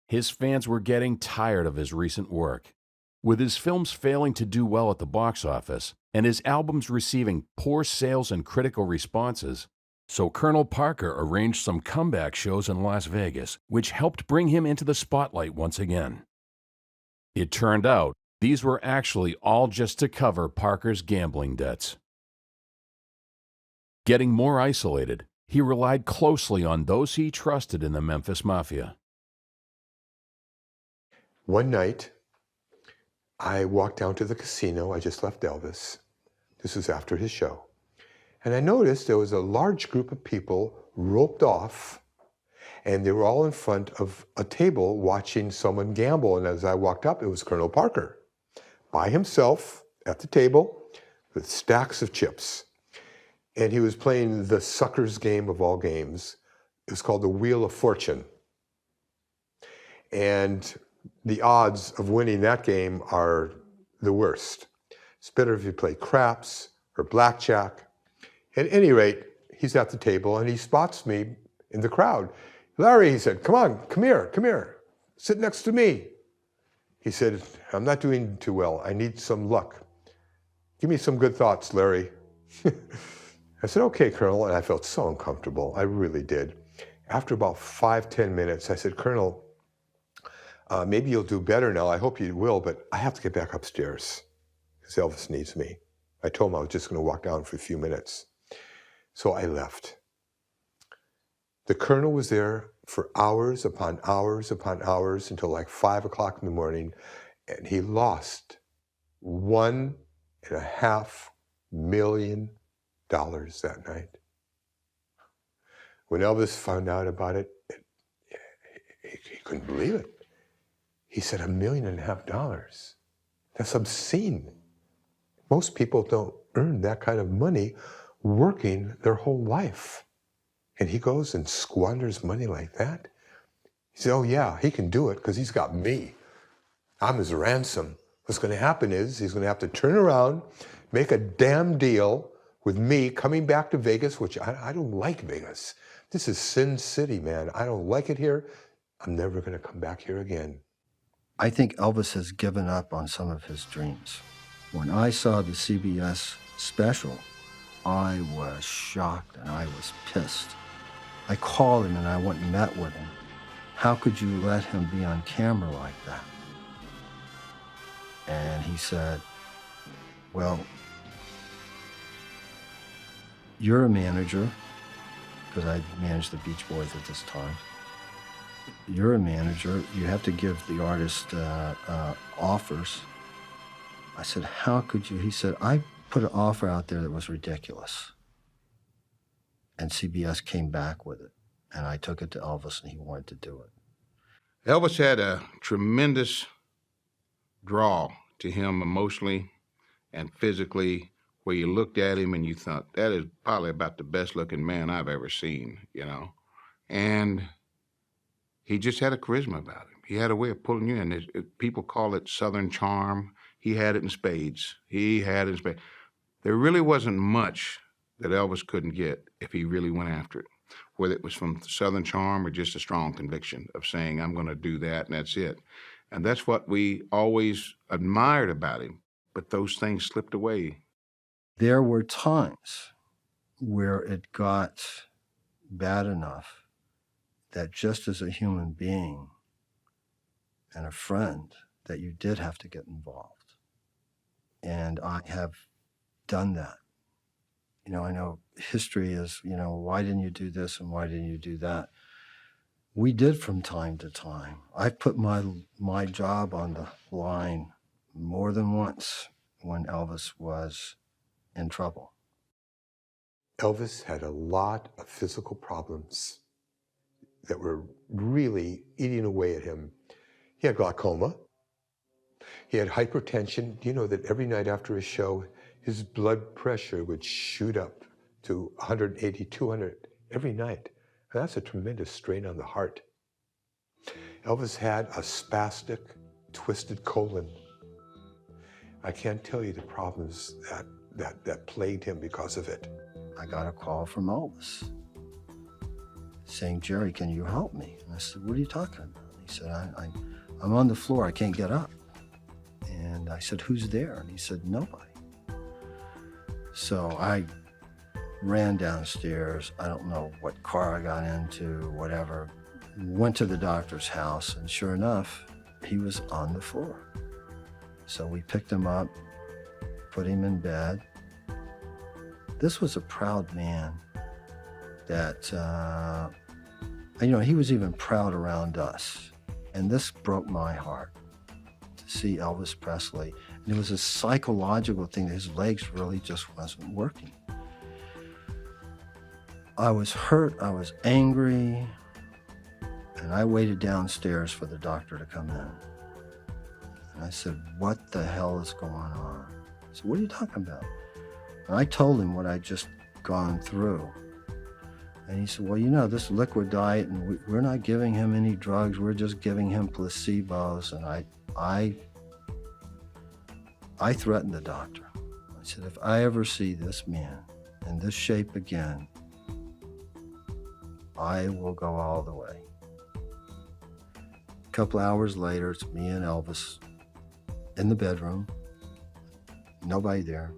His fans were getting tired of his recent work. With his films failing to do well at the box office and his albums receiving poor sales and critical responses, so Colonel Parker arranged some comeback shows in Las Vegas, which helped bring him into the spotlight once again. It turned out these were actually all just to cover Parker's gambling debts. Getting more isolated, he relied closely on those he trusted in the Memphis Mafia. One night, I walked down to the casino. I just left Elvis. This was after his show. And I noticed there was a large group of people roped off, and they were all in front of a table watching someone gamble. And as I walked up, it was Colonel Parker, by himself at the table with stacks of chips. And he was playing the sucker's game of all games. It was called the Wheel of Fortune. And the odds of winning that game are the worst. It's better if you play craps or blackjack. At any rate, he's at the table and he spots me in the crowd. Larry, he said, come on, come here, sit next to me. He said, I'm not doing too well. I need some luck. Give me some good thoughts, Larry. I said, okay, Colonel, and I felt so uncomfortable. I really did. After about 5-10 minutes, I said, Colonel, maybe you'll do better now. I hope you will, but I have to get back upstairs because Elvis needs me. I told him I was just going to walk down for a few minutes. So I left. The Colonel was there for hours upon hours upon hours until like 5 o'clock in the morning, and he lost $1.5 million that night. When Elvis found out about it, he couldn't believe it. He said, $1.5 million. That's obscene. Most people don't earn that kind of money working their whole life. And he goes and squanders money like that? He said, oh yeah, he can do it because he's got me. I'm his ransom. What's going to happen is he's going to have to turn around, make a damn deal with me coming back to Vegas, which I don't like Vegas. This is Sin City, man. I don't like it here. I'm never going to come back here again. I think Elvis has given up on some of his dreams. When I saw the CBS special, I was shocked and I was pissed. I called him and I went and met with him. How could you let him be on camera like that? And he said, well, you're a manager, because I managed the Beach Boys at this time. You're a manager, you have to give the artist offers. I said, how could you? He said, I put an offer out there that was ridiculous. And CBS came back with it. And I took it to Elvis and he wanted to do it. Elvis had a tremendous draw to him emotionally and physically, where you looked at him and you thought, that is probably about the best looking man I've ever seen, you know? And he just had a charisma about him. He had a way of pulling you in. People call it Southern charm. He had it in spades. There really wasn't much that Elvis couldn't get if he really went after it, whether it was from Southern charm or just a strong conviction of saying, I'm going to do that and that's it. And that's what we always admired about him. But those things slipped away. There were times where it got bad enough that just as a human being and a friend, that you did have to get involved. And I have done that. You know, I know history is, you know, why didn't you do this and why didn't you do that? We did from time to time. I put my job on the line more than once when Elvis was in trouble. Elvis had a lot of physical problems that were really eating away at him. He had glaucoma. He had hypertension. Do you know that every night after a show, his blood pressure would shoot up to 180, 200 every night? And that's a tremendous strain on the heart. Elvis had a spastic, twisted colon. I can't tell you the problems that plagued him because of it. I got a call from Elvis saying, Jerry, can you help me? And I said, what are you talking about? And he said, I'm on the floor, I can't get up. And I said, who's there? And he said, nobody. So I ran downstairs. I don't know what car I got into, whatever. Went to the doctor's house, and sure enough, he was on the floor. So we picked him up, put him in bed. This was a proud man that, you know, he was even proud around us. And this broke my heart to see Elvis Presley. And it was a psychological thing that his legs really just wasn't working. I was hurt, I was angry, and I waited downstairs for the doctor to come in. And I said, what the hell is going on? He said, what are you talking about? And I told him what I'd just gone through. And he said, well, you know, this liquid diet, and we're not giving him any drugs, we're just giving him placebos. And I threatened the doctor. I said, if I ever see this man in this shape again, I will go all the way. A couple hours later, it's me and Elvis in the bedroom, nobody there.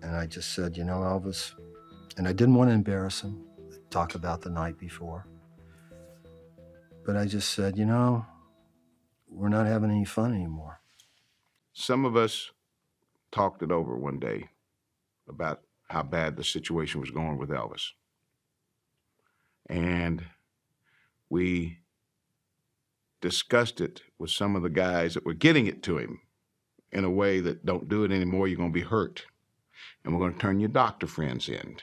And I just said, you know, Elvis, and I didn't want to embarrass him, talk about the night before. But I just said, you know, we're not having any fun anymore. Some of us talked it over one day about how bad the situation was going with Elvis. And we discussed it with some of the guys that were getting it to him in a way that, don't do it anymore, you're going to be hurt. And we're going to turn your doctor friends in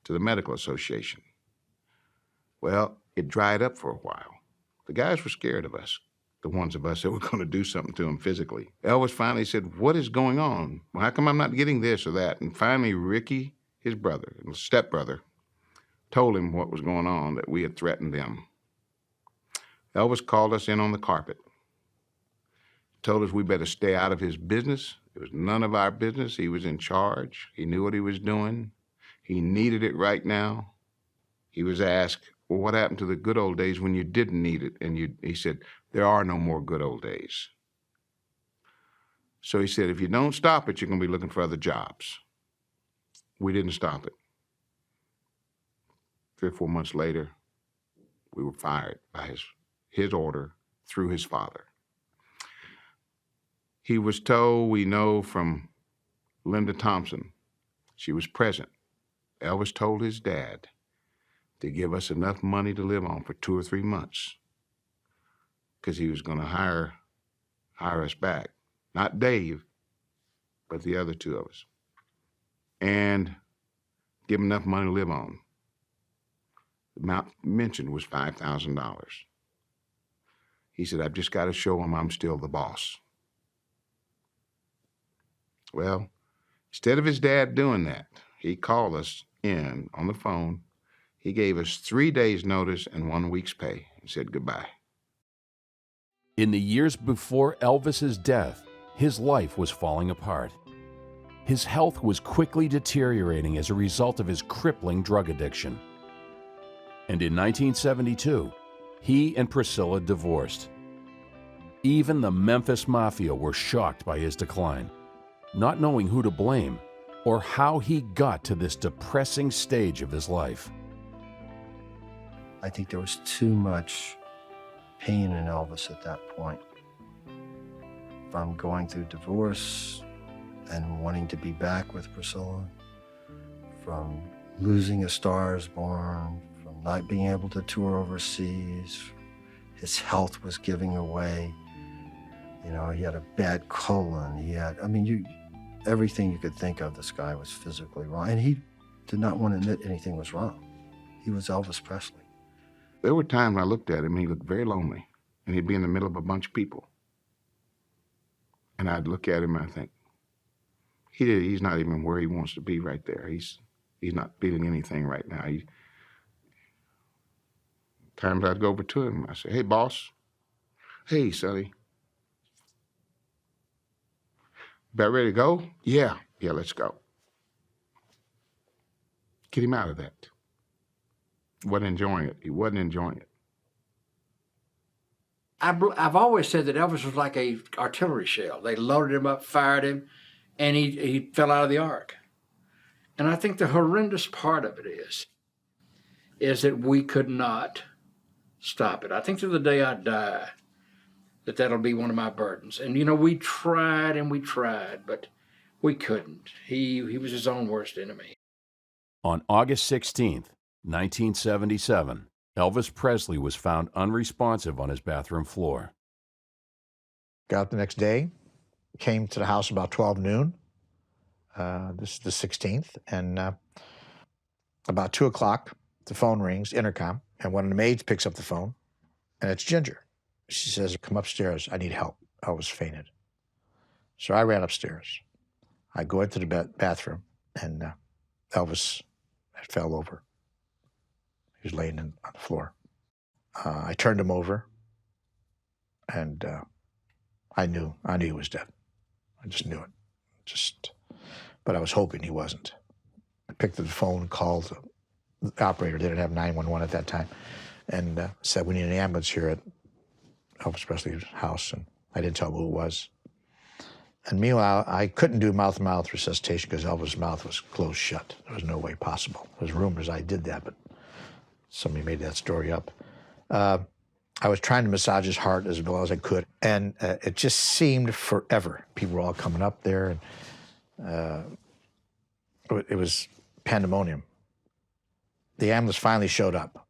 to the medical association. Well, it dried up for a while. The guys were scared of us, the ones of us that were going to do something to him physically. Elvis finally said, what is going on? Well, how come I'm not getting this or that? And finally, Ricky, his brother, his stepbrother, told him what was going on, that we had threatened them. Elvis called us in on the carpet, told us we better stay out of his business. It was none of our business. He was in charge. He knew what he was doing. He needed it right now. He was asked, well, what happened to the good old days when you didn't need it? And he said, there are no more good old days. So he said, if you don't stop it, you're going to be looking for other jobs. We didn't stop it. 3 or 4 months later, we were fired by his order through his father. He was told, we know from Linda Thompson, she was present. Elvis told his dad to give us enough money to live on for 2 or 3 months, because he was going to hire us back. Not Dave, but the other 2 of us. And give him enough money to live on. The amount mentioned was $5,000. He said, I've just got to show him I'm still the boss. Well, instead of his dad doing that, he called us in on the phone. He gave us 3 days' notice and 1 week's pay and said goodbye. In the years before Elvis's death, his life was falling apart. His health was quickly deteriorating as a result of his crippling drug addiction. And in 1972, he and Priscilla divorced. Even the Memphis Mafia were shocked by his decline, not knowing who to blame or how he got to this depressing stage of his life. I think there was too much pain in Elvis at that point. From going through divorce and wanting to be back with Priscilla, from losing A Star Is Born, from not being able to tour overseas. His health was giving away. You know, he had a bad colon. He had, everything you could think of, this guy was physically wrong. And he did not want to admit anything was wrong. He was Elvis Presley. There were times I looked at him and he looked very lonely, and he'd be in the middle of a bunch of people. And I'd look at him and I think, he's not even where he wants to be right there. He's not feeling anything right now. Times I'd go over to him, I say, hey, boss. Hey, Sonny. About ready to go? Yeah, let's go. Get him out of that. He wasn't enjoying it. I've always said that Elvis was like a artillery shell. They loaded him up, fired him, and he fell out of the ark. And I think the horrendous part of it is that we could not stop it. I think to the day I die, that'll be one of my burdens. And, we tried and we tried, but we couldn't. He was his own worst enemy. On August 16th, 1977, Elvis Presley was found unresponsive on his bathroom floor. Got up the next day, came to the house about 12 noon. This is the 16th. And about 2 o'clock, the phone rings, intercom, and one of the maids picks up the phone, and it's Ginger. She says, come upstairs, I need help. Elvis fainted. So I ran upstairs. I go into the bathroom, and Elvis had fell over. He was laying on the floor. I turned him over, and I knew he was dead. I just knew it. But I was hoping he wasn't. I picked up the phone, called the operator. They didn't have 911 at that time, and said, we need an ambulance here at Elvis Presley's house, and I didn't tell him who it was. And meanwhile, I couldn't do mouth-to-mouth resuscitation because Elvis' mouth was closed shut. There was no way possible. There's rumors I did that, but somebody made that story up. I was trying to massage his heart as well as I could, and it just seemed forever. People were all coming up there, and it was pandemonium. The ambulance finally showed up,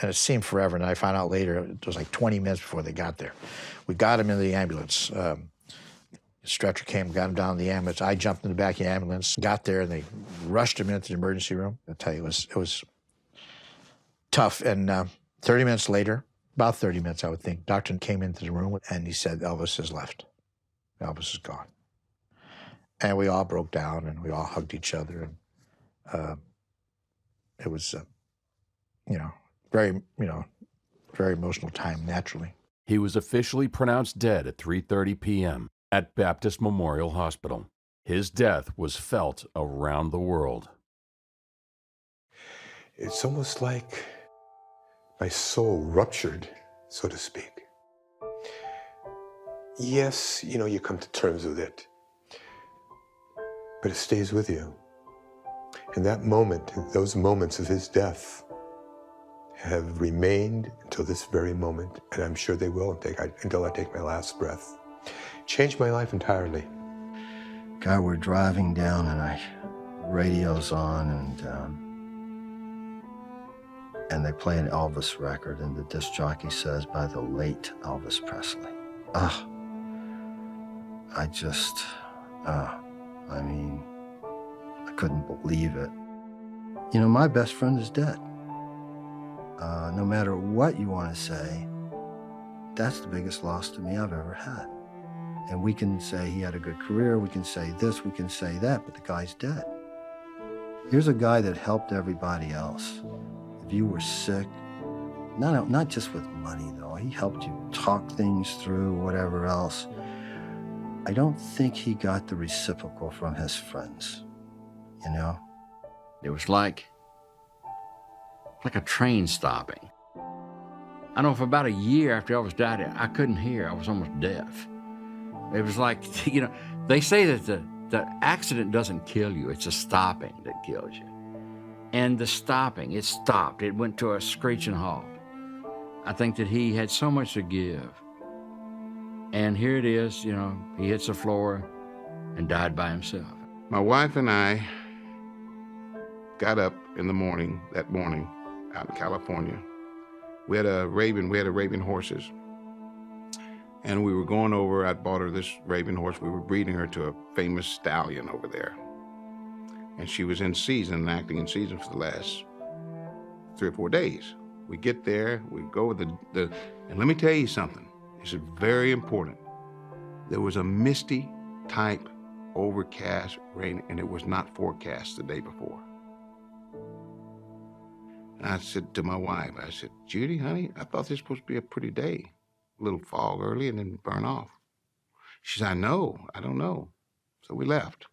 and it seemed forever, and I found out later it was like 20 minutes before they got there. We got him into the ambulance. The stretcher came, got him down in the ambulance. I jumped in the back of the ambulance, got there, and they rushed him into the emergency room. I'll tell you, it was tough, and 30 minutes later, about 30 minutes, I would think, doctor came into the room, and he said, Elvis has left. Elvis is gone. And we all broke down, and we all hugged each other, and it was, very emotional time, naturally. He was officially pronounced dead at 3:30 p.m. at Baptist Memorial Hospital. His death was felt around the world. It's almost like my soul ruptured, so to speak. Yes, you come to terms with it, but it stays with you. And that moment, those moments of his death have remained until this very moment, and I'm sure they will until I take my last breath. Changed my life entirely. God, we're driving down, and radio's on, and they play an Elvis record, and the disc jockey says, by the late Elvis Presley. I couldn't believe it. My best friend is dead. No matter what you want to say, that's the biggest loss to me I've ever had. And we can say he had a good career, we can say this, we can say that, but the guy's dead. Here's a guy that helped everybody else. If you were sick, not just with money though, he helped you talk things through, whatever else. I don't think he got the reciprocal from his friends, It was like a train stopping. I know for about a year after Elvis died, I couldn't hear. I was almost deaf. It was like, they say that the accident doesn't kill you. It's the stopping that kills you. And the stopping, it stopped. It went to a screeching halt. I think that he had so much to give. And here it is, he hits the floor and died by himself. My wife and I got up in the morning, that morning, out in California. We had Arabian horses. And we were going over, I'd bought her this Arabian horse. We were breeding her to a famous stallion over there. And she was in season and acting in season for the last 3 or 4 days. We get there, we go with and let me tell you something. This is very important. There was a misty type overcast rain, and it was not forecast the day before. And I said to my wife, Judy, honey, I thought this was supposed to be a pretty day. A little fog early and then burn off. She said, I don't know. So we left.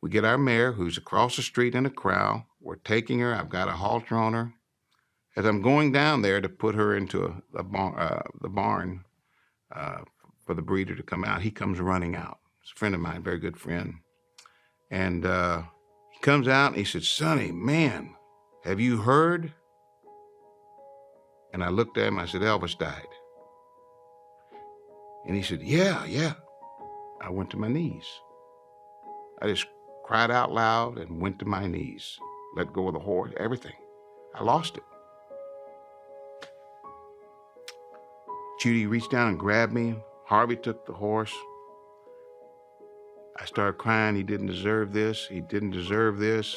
We get our mare, who's across the street in a corral. We're taking her. I've got a halter on her. As I'm going down there to put her into the barn for the breeder to come out, he comes running out. It's a friend of mine, very good friend. And he comes out and he said, Sonny, man, have you heard? And I looked at him, I said, Elvis died. And he said, yeah. I went to my knees. I just cried out loud and went to my knees. Let go of the horse, everything. I lost it. Judy reached down and grabbed me. Harvey took the horse. I started crying, he didn't deserve this. He didn't deserve this.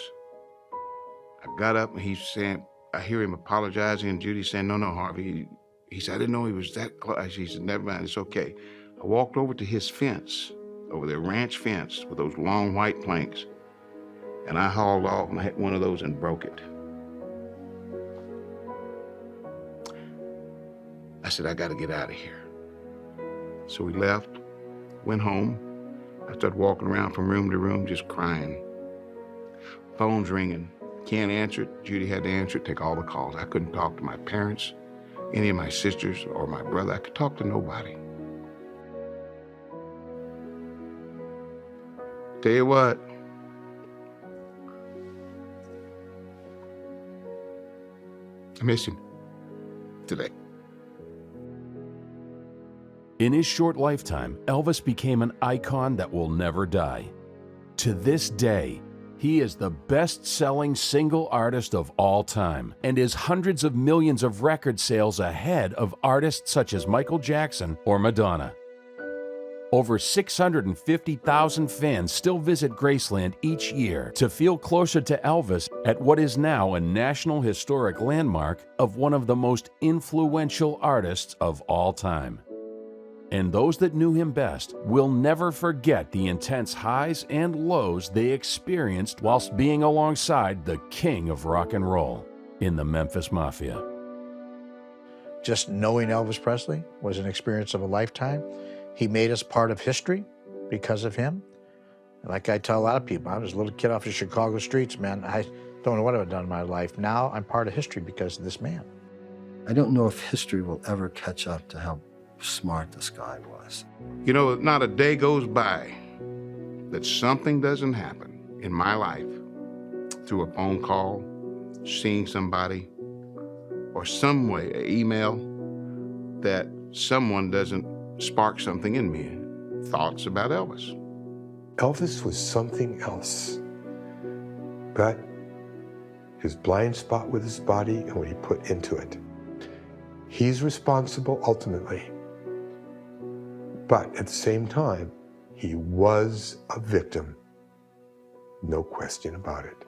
I got up and he's saying, I hear him apologizing, and Judy saying, no, Harvey. He said, I didn't know he was that close. He said, never mind, it's okay. I walked over to his fence, over their ranch fence with those long white planks, and I hauled off and I hit one of those and broke it. I said, I got to get out of here. So we left, went home. I started walking around from room to room, just crying. Phone's ringing. Can't answer it. Judy had to answer it, take all the calls. I couldn't talk to my parents, any of my sisters, or my brother. I could talk to nobody. Tell you what, I miss him today. In his short lifetime, Elvis became an icon that will never die. To this day, he is the best-selling single artist of all time and is hundreds of millions of record sales ahead of artists such as Michael Jackson or Madonna. Over 650,000 fans still visit Graceland each year to feel closer to Elvis at what is now a National Historic Landmark of one of the most influential artists of all time. And those that knew him best will never forget the intense highs and lows they experienced whilst being alongside the king of rock and roll in the Memphis Mafia. Just knowing Elvis Presley was an experience of a lifetime. He made us part of history because of him. And like I tell a lot of people, I was a little kid off the Chicago streets, man. I don't know what I've done in my life. Now I'm part of history because of this man. I don't know if history will ever catch up to how smart this guy was. You know, not a day goes by that something doesn't happen in my life through a phone call, seeing somebody, or some way, an email, that someone doesn't spark something in me. Thoughts about Elvis. Elvis was something else. But his blind spot with his body and what he put into it. He's responsible ultimately. But at the same time, he was a victim. No question about it.